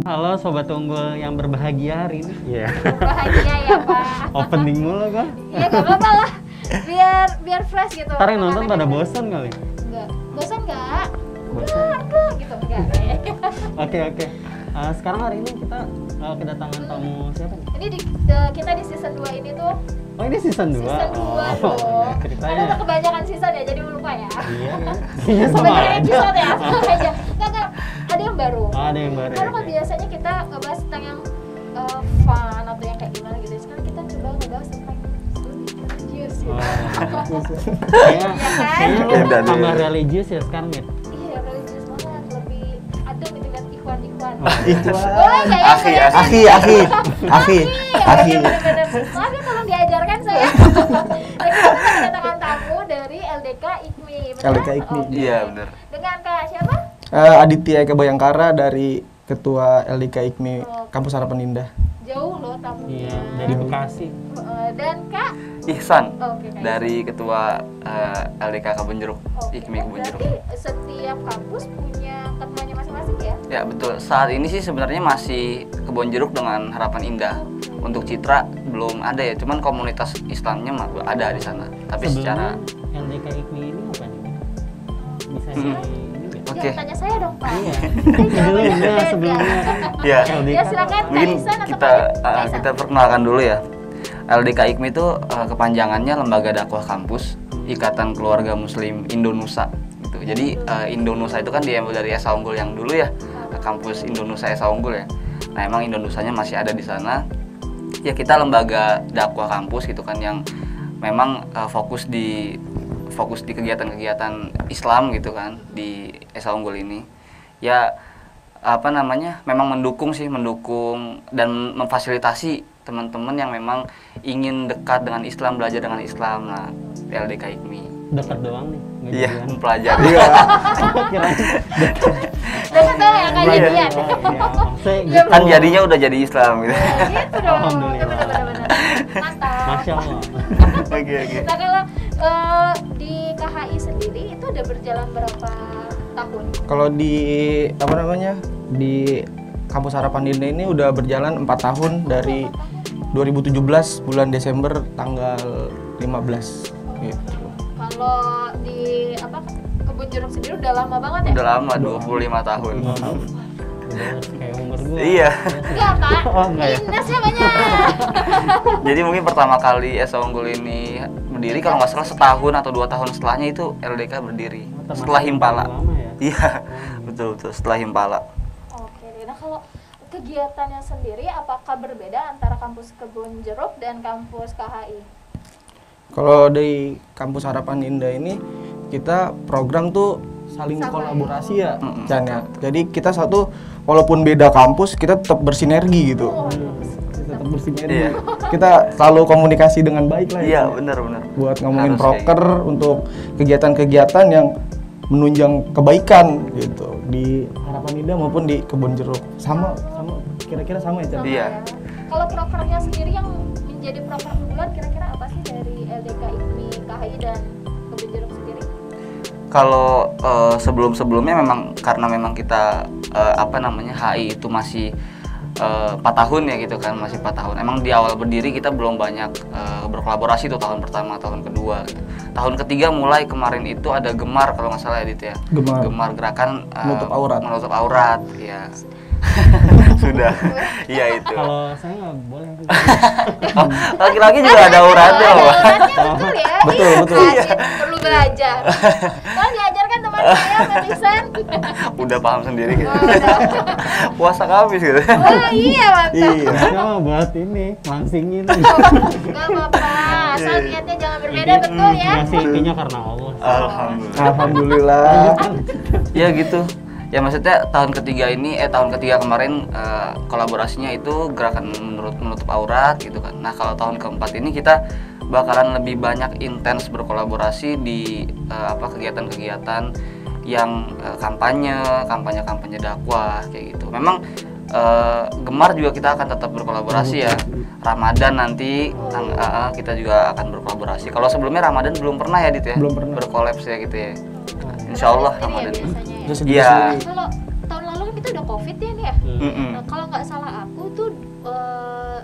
Halo Sobat Unggul yang berbahagia hari ini. Iya. Bahagia ya Pak. Opening mulu kan? Iya gak apa-apa lah. Biar fresh gitu. Ntar yang nonton pada bosan kali. Enggak. Bosan enggak? Bosan. Enggak gitu. Enggak. Oke. Sekarang hari ini kita kedatangan tamu siapa nih? Ini kita di season 2 ini tuh. Oh ini season 2? Season 2 dong. Ceritanya. Karena udah kebanyakan season ya, jadi lupa ya. Iya kan? Iya sama Kebanyakan aja. episode ya, sama aja. Enggak. Ada yang baru. Oh, ada yang baru. Karena Oke. biasanya kita ngebahas tentang yang fun atau yang kayak gimana gitu. Sekarang kita coba ngebahas tentang religius gitu. Kayaknya Iya kan? tambah religius ya sekarang ya? Iya, religius banget, lebih adem gitu kan ikhwan. Ikhwan. Boleh nggak ya? Akhi. Bener-bener. Maaf ya, tolong diajarkan saya. Lagi kita kedatangan tamu dari LDK IKMI. benar? LDK IKMI. Oke. Iya, benar. Dengan Kak siapa? Aditya Eka Bayangkara dari Ketua LDK IKMI Oke. Kampus Harapan Indah. Jauh loh tamunya. Iya, dari Bekasi. Dan Kak? Ihsan Oke, Kak dari Ketua LDK Kebun Jeruk, Oke. IKMI Kebun Jeruk. Berarti setiap kampus punya ketuanya masing-masing ya? Ya betul. Saat ini sih sebenarnya masih Kebun Jeruk dengan Harapan Indah. Untuk Citra belum ada ya, cuman komunitas Islamnya ada di sana. Tapi secara LDK IKMI ini apa nih? Bisa ini nggak? Oke. Jangan tanya saya dong Pak. Iya. Jawabannya beda. Sebelumnya. Ya. Ya silakan Mungkin Kak Ihsan atau kita Kak Ihsan? kita perkenalkan dulu ya. LDK IKMI itu kepanjangannya Lembaga Dakwah Kampus Ikatan Keluarga Muslim Indonesia gitu. Jadi Indonesia itu kan diambil dari Esa Unggul yang dulu ya, kampus Indonesia Esa Unggul ya. Nah emang Indonesianya masih ada di sana. Ya kita lembaga dakwah kampus gitu kan yang memang fokus di kegiatan-kegiatan Islam gitu kan di Esa Unggul ini. Ya apa namanya? Memang mendukung dan memfasilitasi teman-teman yang memang ingin dekat dengan Islam, belajar dengan Islam. Nah, LDK IKMI. Dekat doang nih. nggak Iya, jadian. mempelajari. Kirain Dekat dong ya Kak Iya. jadian. maksudnya Kan jadinya udah jadi Islam gitu. Gitu dong. Alhamdulillah. Bener-bener. Mantap. Masya Allah. Oke. Nah kalau di KHI sendiri itu udah berjalan berapa tahun? Kalau di di Kampus Harapan Indah ini udah berjalan 4 tahun dari 2017 bulan Desember tanggal 15 gitu. Kalau di Kebun Jeruk sendiri udah lama banget ya? Udah lama 25 tahun. Udah kayak umur gue. Iya. Enggak Kak, Oh, enggak ya? minusnya banyak. Jadi mungkin pertama kali Esa Unggul ini berdiri kalau nggak salah setahun atau 2 tahun setelahnya itu LDK berdiri. Termasuk Setelah Himpala. yang lama ya? Iya, betul setelah Himpala. Oke, nah kalau kegiatannya sendiri apakah berbeda antara kampus Kebun Jeruk dan kampus KHI? Kalau di Kampus Harapan Indah ini kita program tuh saling Sama kolaborasi ya, Chan ya. Jadi kita walaupun beda kampus kita tetap bersinergi gitu. Tetap bersinergi. Iya. Kita selalu komunikasi dengan baik lah. Iya, ya. benar. Buat ngomongin Harus proker untuk kegiatan-kegiatan yang menunjang kebaikan gitu di Harapan Indah maupun di Kebun Jeruk. Sama kira-kira sama ya, Chan? Iya. Ya. Kalau prokernya sendiri yang menjadi proker unggulan kira-kira apa sih dari LDK IKMI, KHI dan Kebun Jeruk sendiri? Kalau sebelum-sebelumnya memang karena memang kita HI itu masih 4 tahun ya gitu kan, masih 4 tahun. Emang di awal berdiri kita belum banyak berkolaborasi tuh tahun pertama, tahun kedua gitu. Tahun ketiga mulai kemarin itu ada Gemar kalau nggak salah ya Dit ya. Gemar. Gerakan Menutup aurat. Menutup aurat, ya. Sudah. Iya itu. Kalau saya nggak boleh. Oh, laki-laki juga ada auratnya Ada loh. uratnya betul ya? Betul, Iya, betul. rajin, perlu belajar. Kalau diajarkan teman saya, Mbak Ihsan. Udah paham sendiri gitu. Oh, udah. Puasa kamis gitu. Oh iya mantap. Iya. Saya buat ini langsingin. Gak apa-apa, asal niatnya jangan berbeda betul ya. Ngasih intinya karena Allah. Alhamdulillah. Alhamdulillah. Ya gitu. Ya maksudnya tahun ketiga kemarin kolaborasinya itu gerakan menutup aurat gitu kan. Nah kalau tahun keempat ini kita bakalan lebih banyak intens berkolaborasi di kegiatan-kegiatan yang kampanye dakwah kayak gitu. Memang Gemar juga kita akan tetap berkolaborasi ya. Ramadan nanti kita juga akan berkolaborasi. Kalau sebelumnya Ramadan belum pernah ya Dit ya? Belum pernah. Berkolaps ya gitu ya. Insya Allah Sendiri ya Ramadan. biasanya ya. Terus Iya. Kalau tahun lalu kan kita tuh udah COVID ya nih ya. Mm-mm. Nah, kalau nggak salah aku tuh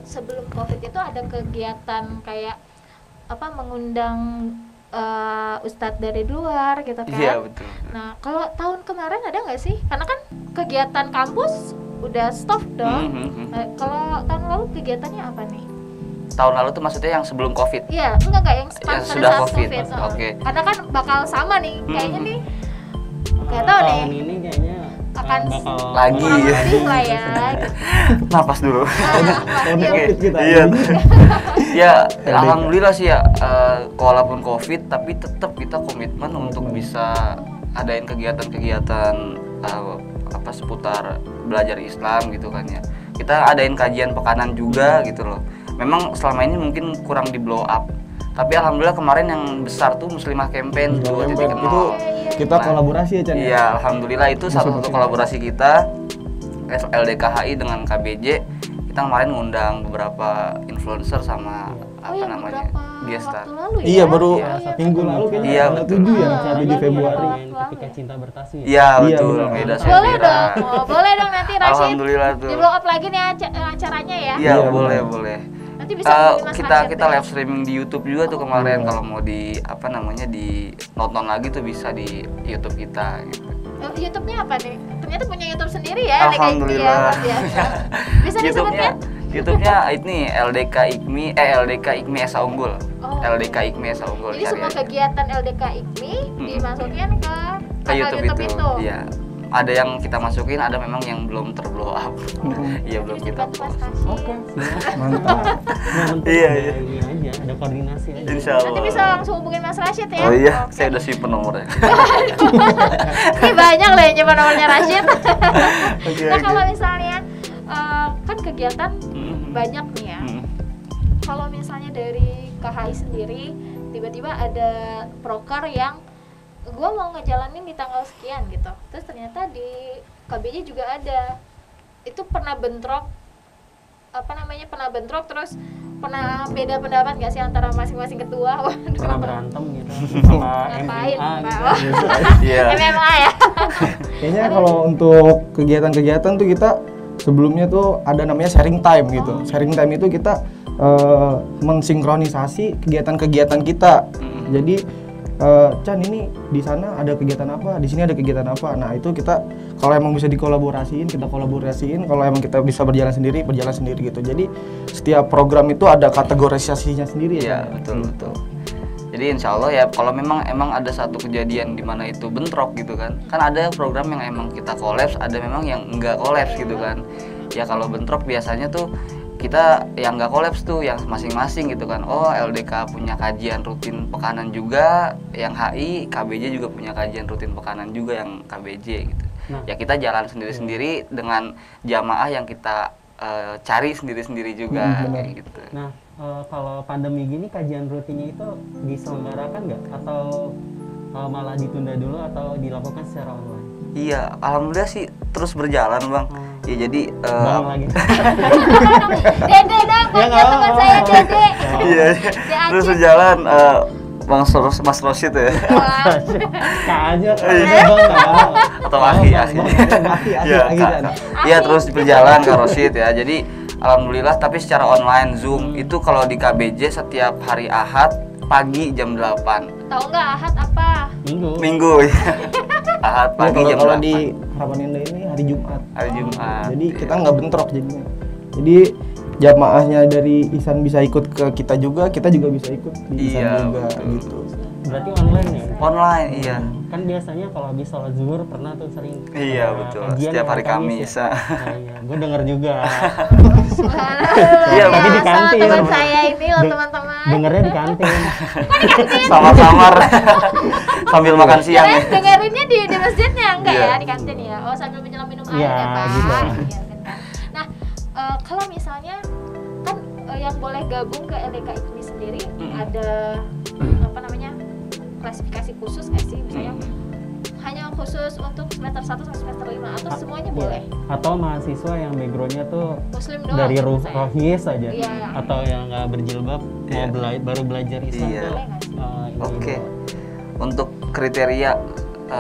sebelum COVID itu ada kegiatan kayak apa mengundang ustadz dari luar gitu kan. Iya betul. Nah, kalau tahun kemarin ada nggak sih? Karena kan kegiatan kampus udah stop dong. Nah, kalau tahun lalu kegiatannya apa nih? Tahun lalu tuh maksudnya yang sebelum COVID. Iya, enggak yang Yang pada sudah saat COVID. Nah, Oke. karena kan bakal sama nih, kayaknya nih. Nggak tahu tahun nih. ini kayaknya Akan bakal lagi. Kurang lebih lah ya. Napas dulu. Iya. COVID kita. Iya. Ya, alhamdulillah sih ya, walaupun COVID tapi tetap kita komitmen untuk bisa adain kegiatan-kegiatan apa seputar belajar Islam gitu kan ya. Kita adain kajian pekanan juga gitu loh. Memang selama ini mungkin kurang di blow up. Tapi alhamdulillah kemarin yang besar tuh Muslimah Campaign 2.0. Itu kita kolaborasi ya Chan. Iya, alhamdulillah itu salah satu kolaborasi kita LDKHI dengan KBJ. Kita kemarin ngundang beberapa influencer sama Oh ya, namanya beberapa Gesta. waktu lalu ya. Iya, baru minggu lalu kayaknya Iya, tanggal betul. 7 ya, Ah, 7 iya, Februari iya. yang ketika cinta bertasbih. Iya betul, benar. Meda Boleh Syafira. dong. Oh, boleh dong nanti Rashid. Alhamdulillah tuh. Di blow up lagi nih acaranya ya. Iya, Iya, boleh, benar. boleh. Nanti bisa hubungin Mas kita Rashid kita deh. live streaming di YouTube juga tuh kemarin. Kalau mau di apa namanya di nonton lagi tuh bisa di YouTube kita gitu. YouTube-nya apa nih? Ternyata punya YouTube sendiri ya. Alhamdulillah. Bisa disebutkan? YouTube-nya ini LDK IKMI Esa Unggul. Oh. LDK IKMI Esa Unggul. Jadi cari semua aja. kegiatan LDK IKMI dimasukin ke Ke kanal YouTube YouTube itu. itu. Iya. Ada yang kita masukin, ada memang yang belum terblow up. Iya, belum Nanti kita dibantu Mas post. Rashid. Oke, Mantap. nah, penting Iya, ada iya. ini aja, ada koordinasi aja. Insya Nanti Allah. bisa langsung hubungin Mas Rashid ya. Oh iya, Oke. saya udah simpen nomornya. Ini banyak loh yang nyimpan nomornya Rashid. Oke, Nah oke. kalau misalnya kan kegiatan Mhm. banyak nih ya. Mhm. Kalau misalnya dari KHI sendiri tiba-tiba ada proker yang gue mau ngejalanin di tanggal sekian gitu, terus ternyata di KBJ juga ada, itu pernah bentrok terus pernah beda pendapat nggak sih antara masing-masing ketua? Waduh. Pernah berantem gitu sama Ngapain MMA Pak? gitu. Iya. MMA ya. Kayaknya kalau untuk kegiatan-kegiatan tuh kita sebelumnya tuh ada namanya sharing time gitu. Sharing time itu kita mensinkronisasi kegiatan-kegiatan kita. Jadi Chan ini di sana ada kegiatan apa, di sini ada kegiatan apa. Nah itu kita kalau emang bisa dikolaborasiin, kita kolaborasiin. Kalau emang kita bisa berjalan sendiri gitu. Jadi setiap program itu ada kategorisasinya sendiri Iya, ya. betul. Jadi insya Allah ya kalau memang ada satu kejadian di mana itu bentrok gitu kan ada program yang emang kita kolaps, ada memang yang enggak kolaps gitu kan. Ya kalau bentrok biasanya tuh kita yang nggak kolaps tuh yang masing-masing gitu kan. Oh LDK punya kajian rutin pekanan juga, yang HI KBJ juga punya kajian rutin pekanan juga yang KBJ gitu. Nah. Ya kita jalan sendiri-sendiri dengan jamaah yang kita cari sendiri-sendiri juga kayak gitu. Nah, kalau pandemi gini kajian rutinnya itu diselenggarakan nggak atau malah ditunda dulu atau dilakukan secara online? Iya, alhamdulillah sih terus berjalan bang. Ya jadi Bang lagi. Dede dong, Ya, nggak teman apa-apa. saya Dede. iya terus berjalan Mas Rosid ya Wah. Kak aja, Iya. bang Kak. atau Aki. Iya, Kak. Iya terus berjalan Kak Rosid ya. Jadi alhamdulillah tapi secara online Zoom itu kalau di KBJ setiap hari Ahad pagi jam 8. Tahu nggak Ahad apa? Minggu ya. Ahad pagi jam 8. Kalau di Harapan Indah ini hari Jumat. Hari Jumat. Jadi kita nggak bentrok jadinya. Jadi jamaahnya dari Ihsan bisa ikut ke kita juga bisa ikut di Ihsan Iya, juga betul. gitu. Berarti online ya? Online iya. Kan biasanya kalau habis sholat zuhur pernah tuh sering Iya, betul. kajian Setiap hari Kamis Kamis. ya? Nah, iya, gue denger juga. Iya, tapi di Biasa kantin. teman saya ini loh teman-teman. Dengernya di kantin. Samar-samar sambil makan siang ya. Kirain dengerinnya di masjidnya enggak Iya. ya di kantin ya? Oh sambil menyelam minum air Iya, ya Pak. gitu. Iya, benar. Nah kalau misalnya kan yang boleh gabung ke LDK IKMI sendiri ada apa namanya klasifikasi khusus nggak sih misalnya hanya khusus untuk semester 1 sampai semester 5 atau semuanya boleh? Atau mahasiswa yang backgroundnya tuh Muslim doang dari misalnya. rohis aja, Iya. atau yang nggak berjilbab Iya. baru belajar Islam Iya. tuh Boleh nggak sih? ini Oke. doang. Untuk kriteria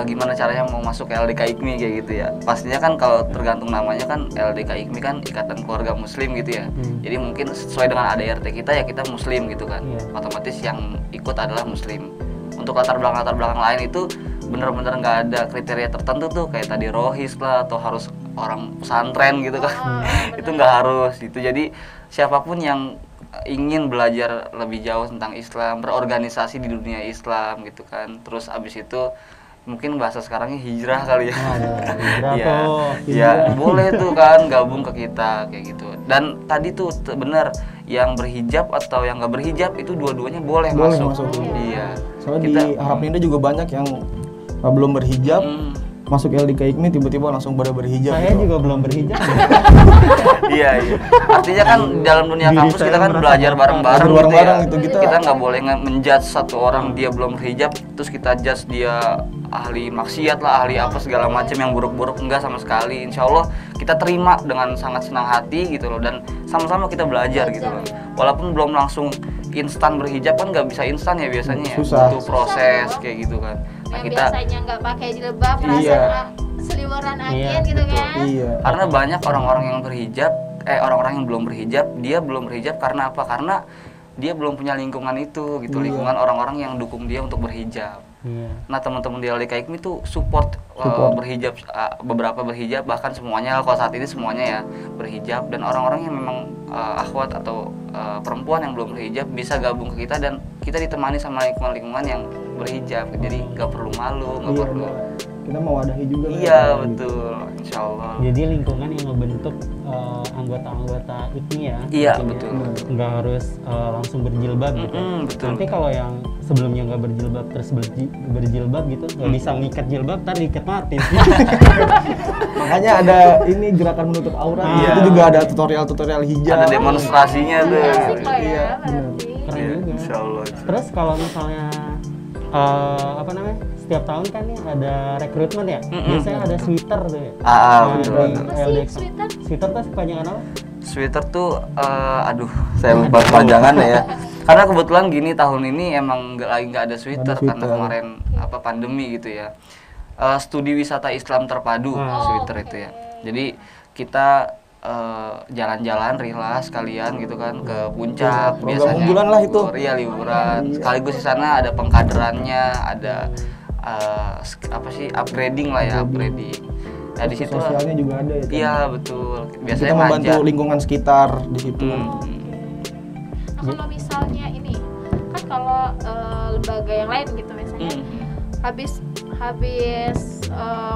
gimana caranya mau masuk ke LDK IKMI kayak gitu ya. Pastinya kan kalau tergantung namanya kan LDK IKMI kan Ikatan Keluarga Muslim gitu ya. Jadi mungkin sesuai dengan ADRT kita ya kita Muslim gitu kan. Otomatis yang ikut adalah Muslim. Untuk latar belakang lain itu bener-bener nggak ada kriteria tertentu tuh kayak tadi rohis lah atau harus orang pesantren gitu kan. Itu nggak harus itu. Jadi siapapun yang ingin belajar lebih jauh tentang Islam, berorganisasi di dunia Islam gitu kan. Terus abis itu mungkin bahasa sekarangnya hijrah kali ya. Ya boleh tuh kan gabung ke kita kayak gitu. Dan tadi tuh bener yang berhijab atau yang nggak berhijab itu dua-duanya boleh masuk. Iya. Soalnya di Harap Ninda juga banyak yang belum berhijab masuk LDK IKMI tiba-tiba langsung pada berhijab. Saya juga belum berhijab. Iya. Artinya kan dalam dunia kampus kita kan belajar bareng-bareng gitu ya. Kita nggak boleh menjudge satu orang dia belum berhijab terus kita judge dia ahli maksiat lah, ahli apa segala macam yang buruk-buruk. Enggak sama sekali. Insya Allah kita terima dengan sangat senang hati gitu loh dan sama-sama kita belajar gitu loh. Walaupun belum langsung instan berhijab kan nggak bisa instan ya biasanya ya. Butuh proses kayak gitu kan. Nah, yang kita biasanya nggak pakai jilbab perasaan seliweran angin gitu kan. Karena banyak orang-orang yang berhijab orang-orang yang belum berhijab, dia belum berhijab karena apa? Karena dia belum punya lingkungan itu gitu, lingkungan orang-orang yang dukung dia untuk berhijab. Nah, teman-teman di LDK IKMI tuh support berhijab, beberapa berhijab, bahkan semuanya kalau saat ini semuanya ya berhijab, dan orang-orang yang memang akhwat atau perempuan yang belum berhijab bisa gabung ke kita dan kita ditemani sama lingkungan-lingkungan yang berhijab, jadi nggak perlu malu, nggak perlu. Kita mewadahi juga. Iya betul, insya Allah. Jadi lingkungan yang ngebentuk anggota-anggota IKMI ya. Iya betul. Nggak harus langsung berjilbab gitu. Betul. Nanti kalau yang sebelumnya nggak berjilbab terus berjilbab gitu, nggak bisa ngikat jilbab, ntar diikat mati. Makanya ada ini gerakan menutup aurat. Itu juga ada tutorial hijab. Ada demonstrasinya tuh. Asik loh ya, berarti. Keren juga. Insya Allah. Terus kalau misalnya setiap tahun kan nih ada rekrutmen ya, biasanya ada sweater tuh ya. Betul. Apa sih sweater? Sweater tuh kepanjangan apa? Sweater tuh, saya lupa kepanjangannya ya. Karena kebetulan gini tahun ini emang nggak ada sweater karena kemarin pandemi gitu ya. Studi wisata Islam terpadu sweater itu ya. Jadi kita jalan-jalan rihlah sekalian gitu kan ke puncak biasanya. Liburan lah itu. Iya liburan. Sekaligus di sana ada pengkaderannya, ada upgrading lah ya, upgrading. Nah di situ sosialnya juga ada ya. Iya betul. Biasanya kita membantu lingkungan sekitar di situ. Nah kalau misalnya ini kan kalau lembaga yang lain gitu misalnya habis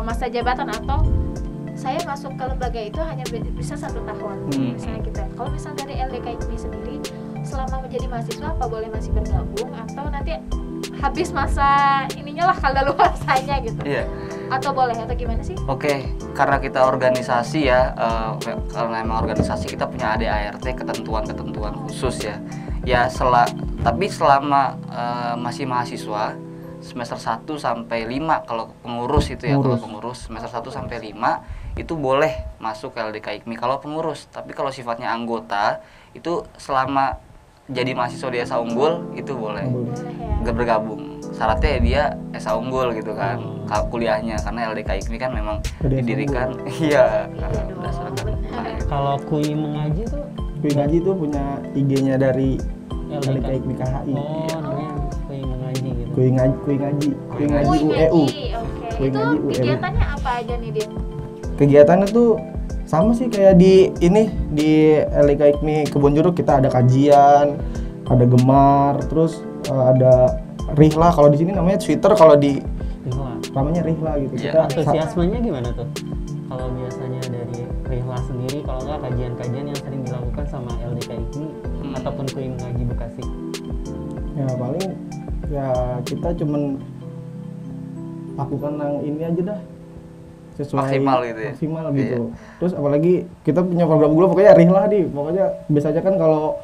masa jabatan atau saya masuk ke lembaga itu hanya bisa 1 tahun misalnya gitu. Kalau misalnya dari LDK IKMI sendiri selama menjadi mahasiswa apa boleh masih bergabung atau nanti habis masa ininya lah kadaluarsanya gitu? Atau boleh atau gimana sih? Oke, karena kita organisasi ya, karena memang organisasi kita punya ADART ketentuan-ketentuan khusus ya. Tapi selama masih mahasiswa semester 1 sampai 5 kalau pengurus itu ya, kalau pengurus semester 1 sampai 5 itu boleh masuk ke LDK IKMI kalau pengurus. Tapi kalau sifatnya anggota itu selama jadi mahasiswa di SA Unggul itu boleh ya? Bergabung. Syaratnya ya dia SA Unggul gitu kan, kuliahnya karena LDK IKMI kan memang didirikan berdasarkan. Kalau kui mengaji tuh? Kui mengaji tuh punya IG-nya dari LDK IKMI KHI. Namanya kui mengaji gitu. Kui ngaji UEU. Kui ngaji UEU. Kegiatannya apa aja nih dia? Kegiatannya tuh sama sih kayak di LDK IKMI Kebonjeruk kita ada kajian, ada gemar, terus ada rihla. Kalau di sini namanya sweater, kalau di namanya rihla gitu. Kita antusiasmenya gimana tuh? Kalau biasanya dari rihla sendiri, kalau nggak kajian-kajian yang sering dilakukan sama LDK IKMI ataupun kui mengaji Bekasi? Ya paling ya kita cuman lakukan yang ini aja dah. Sesuai maksimal gitu ya? Maksimal gitu. Terus apalagi kita punya program gula pokoknya rihlah pokoknya biasanya kan kalau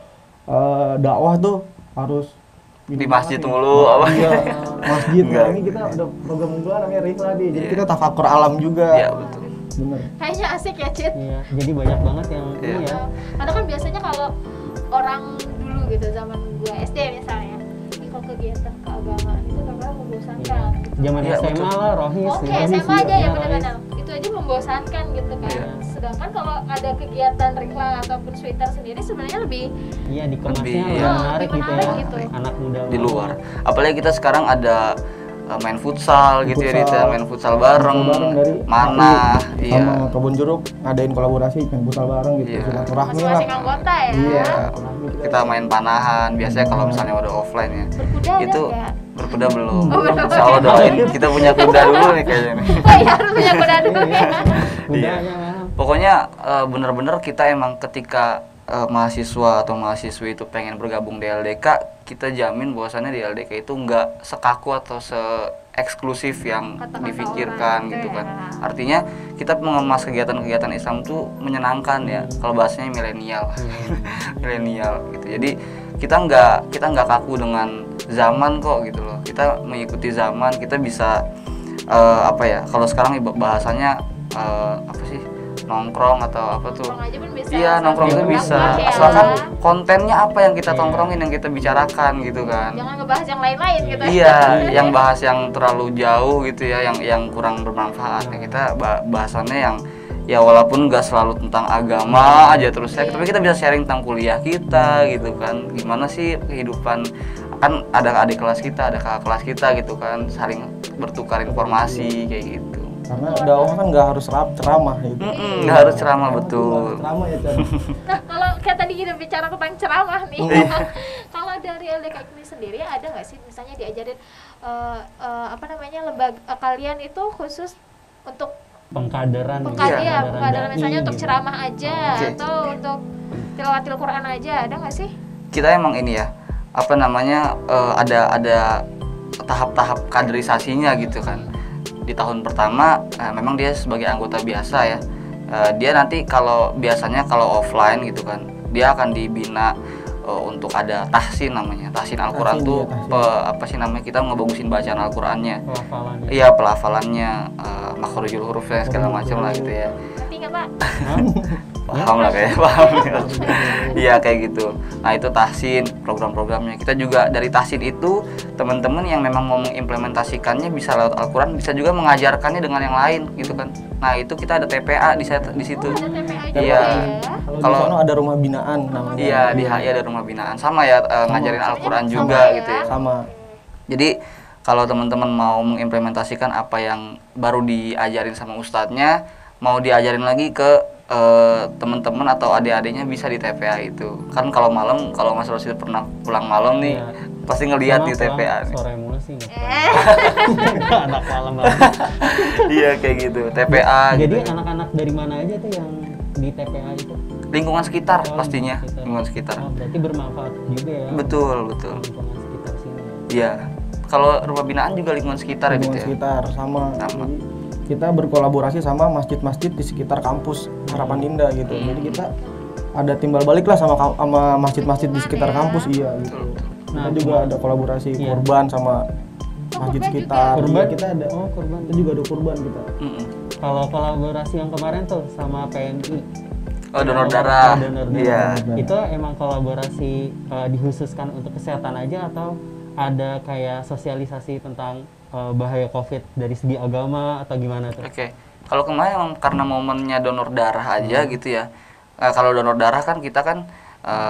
dakwah tuh harus di masjid mulu apa? Iya, masjid. Nah, ini kita ada program unggulan namanya rihlah jadi kita tafakur alam juga. Iya betul. Bener. Kayaknya asik ya Cid. Iya, jadi banyak banget yang ini ya. Karena kan biasanya kalau orang dulu gitu zaman gua SD misalnya, kalau kegiatan keagamaan itu kadang membosankan gitu. Zaman Iya, SMA betul. lah Rohis. Oke, Rohis, SMA aja ya iya, benar-benar. Itu aja membosankan gitu kan. Iya. Sedangkan kalau ada kegiatan Rikla ataupun Sweater sendiri sebenarnya lebih Iya, dikemasnya Lebih, lebih iya. menarik Lebih gitu menarik ya. gitu. Anak muda di luar. Apalagi kita sekarang ada main futsal gitu ya, Futsal. main futsal bareng, dari mana, HI iya. sama Kebun Jeruk ngadain kolaborasi main futsal bareng gitu, Iya. silaturahmi lah. masing-masing anggota ya. Iya. Kita main panahan, biasanya kalau misalnya udah offline ya. Berkuda ada Itu nggak? berkuda belum. Oh, belum. Insya Allah doain kita punya kuda dulu nih kayaknya nih. Oh iya, harus punya kuda dulu ya. Kudanya memang. Pokoknya bener-bener kita emang ketika mahasiswa atau mahasiswi itu pengen bergabung di LDK, kita jamin bahwasannya di LDK itu nggak sekaku atau se-eksklusif yang Kata-kata difikirkan orang gitu gitu kan. ya. Artinya kita mengemas kegiatan-kegiatan Islam tuh menyenangkan ya. Kalau bahasanya milenial, milenial gitu. Jadi kita nggak kaku dengan zaman kok gitu loh. Kita mengikuti zaman, kita bisa apa ya? Kalau sekarang bahasanya apa sih? Nongkrong atau apa tuh? Nongkrong aja pun bisa. Iya, nongkrong itu sambil bisa. berdampak ya. Asalkan kontennya apa yang kita Iya. tongkrongin, yang kita bicarakan gitu kan. Jangan ngebahas yang lain-lain gitu. Iya, yang bahas yang terlalu jauh gitu ya, yang kurang bermanfaat. Ya, kita bahasannya yang ya walaupun nggak selalu tentang agama aja terus ya, tapi kita bisa sharing tentang kuliah kita gitu kan. Gimana sih kehidupan, kan ada adik kelas kita, ada kakak kelas kita gitu kan, saling bertukar informasi kayak gitu. Karena dakwah kan nggak harus ceramah gitu. Nggak harus ceramah, betul. Ceramah ya Chan. Nah, kalau kayak tadi kita bicara tentang ceramah nih, Iya. kalau dari LDK ini sendiri ada nggak sih misalnya diajarin apa namanya lembaga kalian itu khusus untuk Pengkaderan. pengkaderan misalnya untuk gitu. ceramah aja Oke. atau untuk tilawatil Quran aja, ada nggak sih? Kita emang ini ya, apa namanya, ada tahap-tahap kaderisasinya gitu kan. Di tahun pertama memang dia sebagai anggota biasa ya, dia nanti biasanya kalau offline gitu kan, dia akan dibina untuk ada tahsin namanya. Tahsin Al-Quran Tahsin, tuh iya, tahsin. apa sih namanya, kita ngebagusin bacaan Al-Qurannya. Pelafalannya. Iya, pelafalannya, makhrajul hurufnya segala macam lah gitu ya. Ngerti nggak Pak? Hah? Paham lah kayaknya, paham ya. Iya kayak gitu. Nah itu tahsin, program-programnya. Kita juga dari tahsin itu, teman-teman yang memang mau mengimplementasikannya bisa lewat Al-Quran, bisa juga mengajarkannya dengan yang lain gitu kan. Nah itu kita ada TPA di situ. Oh, ada TPA juga Iya. ya. Kalau di Kalau- sana ada rumah binaan namanya. Iya, di HI ada rumah binaan, sama ya, ngajarin Al-Quran Sama juga ya. gitu ya. Sama. Jadi kalau teman-teman mau mengimplementasikan apa yang baru diajarin sama ustadznya, mau diajarin lagi ke teman-teman atau adik-adiknya, bisa di TPA itu. Kan kalau malam, kalau Mas Rosid pernah pulang malam nih, Iya. pasti ngelihat di Sama TPA nih. Sore mulu sih nggak pernah. Anak malam banget. Iya kayak gitu, TPA Jadi gitu. anak-anak dari mana aja tuh yang di TPA itu? Lingkungan sekitar Oh, pastinya, lingkungan sekitar. Oh, berarti bermanfaat juga ya. Betul, betul. Lingkungan sekitar sini. Iya. Kalau rumah binaan juga lingkungan sekitar gitu Lingkungan ya. sekitar sama. Sama. Jadi kita berkolaborasi sama masjid-masjid di sekitar kampus Harapan Indah gitu. Jadi kita ada timbal balik lah sama masjid-masjid di sekitar kampus, iya gitu. Kita Nah, juga ada kolaborasi iya. kurban sama masjid kurban sekitar. juga? Kurban? Iya, kita ada. Oh, kurban. Kita juga ada kurban kita. Mm-mm. Kalau kolaborasi yang kemarin tuh sama PMI. Oh, donor darah. Donor darah. Iya. Itu emang kolaborasi dikhususkan untuk kesehatan aja atau ada kayak sosialisasi tentang bahaya COVID dari segi agama atau gimana tuh? Oke, kalau kemarin emang karena momennya donor darah aja gitu ya. Kalau donor darah kan kita kan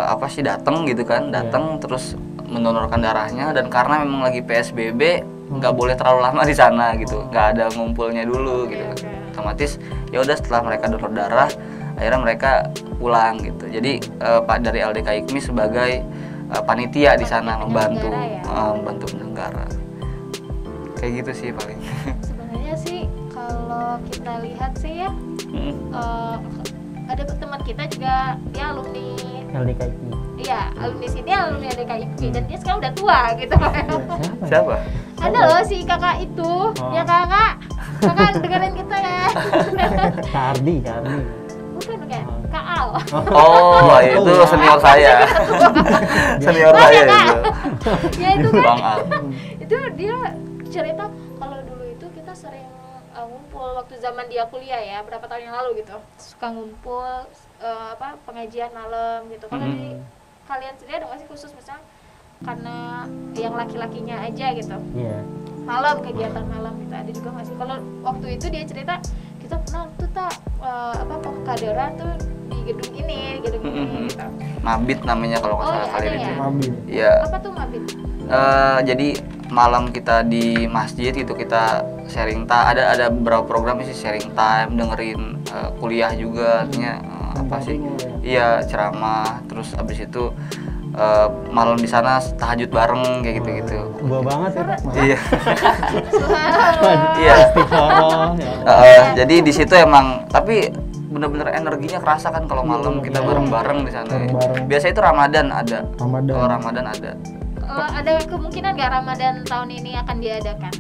apa sih, datang gitu kan, datang terus mendonorkan darahnya, dan karena memang lagi PSBB nggak boleh terlalu lama di sana gitu, nggak ada ngumpulnya dulu gitu. Otomatis ya udah, setelah mereka donor darah, akhirnya mereka pulang gitu. Jadi Pak dari LDK IKMI sebagai panitia di sana membantu penyelenggara ya? membantu penyelenggara. Kayak gitu sih paling. Sebenarnya sih kalau kita lihat sih ya, ada teman kita juga, dia alumni, LDK IKMI. iya alumni sini, alumni LDK IPI, dan dia sekarang udah tua gitu. Siapa? Siapa? Ada loh si kakak itu, ya kakak dengerin kita ya. Kak Ardi, Kak Ardi. Bukan Kak Al. Oh, itu senior saya. Senior Maaf saya ya, Kak. itu. Ya itu kan, Bang Al. itu dia cerita kalau dulu itu kita sering ngumpul waktu zaman dia kuliah ya, berapa tahun yang lalu gitu, suka ngumpul pengajian malam gitu. Kalau di kalian sendiri ada nggak sih khusus misalnya karena yang laki-lakinya aja gitu. Iya. Malam, kegiatan malam gitu ada juga nggak sih? Kalau waktu itu dia cerita kita pernah tuh pemkaderan tuh di gedung ini gitu. Mabit namanya kalau nggak Oh, salah iya, kalian ada itu. ya? Mabit. Iya. Apa tuh mabit? Jadi malam kita di masjid gitu kita sharing time, ada beberapa program sih, sharing time, dengerin kuliah juga artinya apa sih? Iya, ceramah, terus abis itu malam di sana tahajud bareng kayak gitu-gitu. Gua banget ya. Iya. Subhanallah. Iya. Istiqoroh. Ya. Jadi di situ emang tapi bener-bener energinya kerasa kan kalau malam kita bareng-bareng di sana. Bareng-bareng. Biasa itu Ramadan ada. Ramadan. Kalau Ramadan ada. Ada kemungkinan nggak Ramadan tahun ini akan diadakan?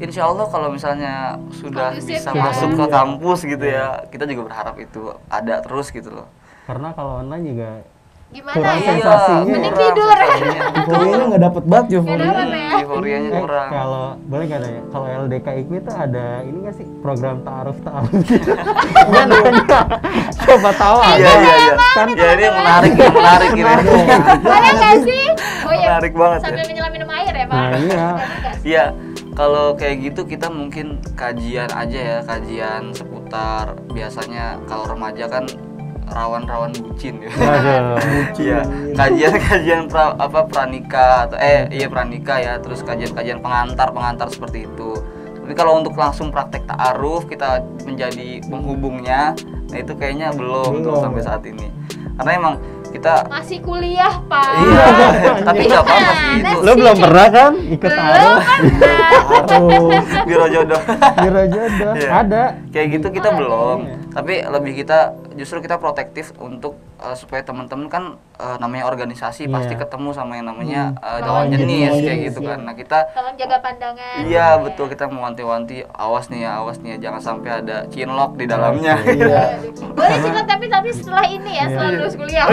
Insya Allah kalau misalnya sudah Kondusif bisa ya. masuk ke kampus gitu ya, kita juga berharap itu ada terus gitu loh. Karena kalau online juga Gimana Kurang ya? sensasinya. Mending kurang tidur. sensasinya. Euforianya nggak dapet banget Nggak euforia. dapat ya? Euforianya kurang. kalau boleh nggak nanya, kalau LDK IKMI itu ada ini nggak sih program ta'aruf gitu? Nggak nanya, coba tahu ada. Iya. Kan Ya ini menarik ini. Boleh nggak sih? Oh iya. Menarik banget ya. Sambil menyelam minum air ya Pak? Nah, iya. Boleh nggak sih? Iya, kalau kayak gitu kita mungkin kajian aja ya, kajian seputar biasanya kalau remaja kan rawan-rawan bucin ya. Aduh. Iya, kajian pranikah atau pranikah ya, terus kajian pengantar seperti itu. Tapi kalau untuk langsung praktek ta'aruf kita menjadi penghubungnya, nah itu kayaknya belum tuh sampai saat ini. Karena emang kita Masih kuliah Pak. iya, tapi nggak apa-apa sih itu. Lo belum pernah kan ikut ta'aruf? Biro jodoh. Biro jodoh. Iya. Ada. Kayak gitu kita Oh, belum. iya. Tapi lebih kita justru kita protektif untuk supaya teman-teman kan namanya organisasi Iya. pasti ketemu sama yang namanya Lawan lawan jenis jenis, kayak iya. gitu kan. Nah, kita Tolong jaga pandangan. iya betul, kita mewanti-wanti awas nih ya jangan sampai ada cinlok di dalamnya. Iya. Boleh sih Kak, tapi setelah ini ya, setelah Iya. lulus kuliah.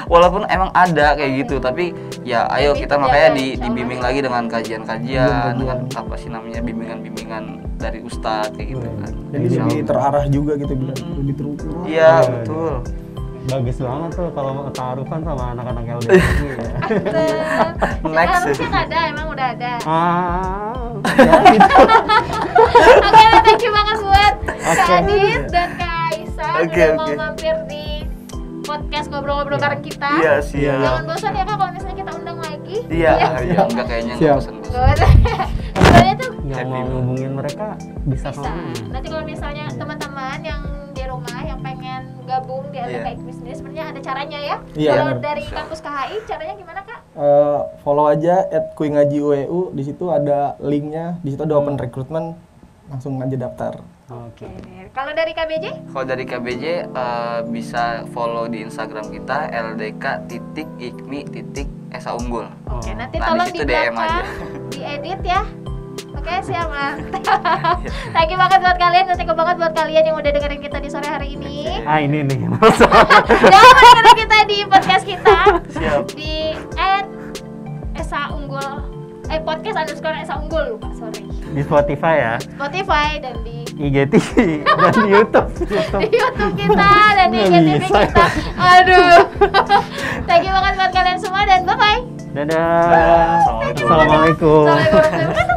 Walaupun emang ada kayak gitu, tapi ya ayo Lebih kita terjaga, makanya insya Allah. dibimbing lagi dengan kajian-kajian, Kajian-kajian. dengan apa sih namanya bimbingan-bimbingan dari ustadz kayak gitu kan. Jadi Insya lebih Allah. terarah juga gitu bilang, lebih terukur. Iya, Iya, betul. Bagus banget tuh kalau mau ta'arufan sama anak-anak LDK IKMI ya. Next. Harusnya nggak ada, emang udah ada. Ya gitu. Oke, thank you banget buat Kak Oke. Adit dan Kak Aisyah Oke, udah mau oke. mampir di podcast ngobrol-ngobrol bareng kita. Iya, siap. Jangan bosan ya Kak kalau misalnya kita undang lagi. Iya, enggak kayaknya Siap. enggak bosan-bosan. Nggak bosan. Sebenarnya tuh Yang Happy mau banget. ngubungin mereka bisa bisa. kemana? Nanti kalau misalnya teman-teman yang di rumah yang pengen gabung di LDK Iya. IKMI sendiri, sebenarnya ada caranya ya. Iya, Kalau benar. dari kampus KHI caranya gimana Kak? Follow aja @kuingajiueu, di situ ada linknya, di situ ada open recruitment, langsung aja daftar. Oke. Kalau dari KBJ? Kalau dari KBJ bisa follow di Instagram kita ldk.ikmi.esa unggul. Oke, nanti Nah, tolong di di situ DM belakang aja. diedit ya. Oke, siap mantap. Thank you banget buat kalian, thank you banget buat kalian yang udah dengerin kita di sore hari ini. Ah ini nih. Jangan dengerin kita di podcast kita Siap. di @esa_unggul podcast_esa_unggul, lupa, sorry. Di Spotify ya, Spotify dan di IGTV dan di YouTube. di YouTube kita dan di Nggak IGTV bisa. kita. Aduh. Thank you banget buat kalian semua dan bye bye. Dadah. Assalamualaikum. Assalamualaikum. Assalamualaikum warahmatullahi wabarakatuh.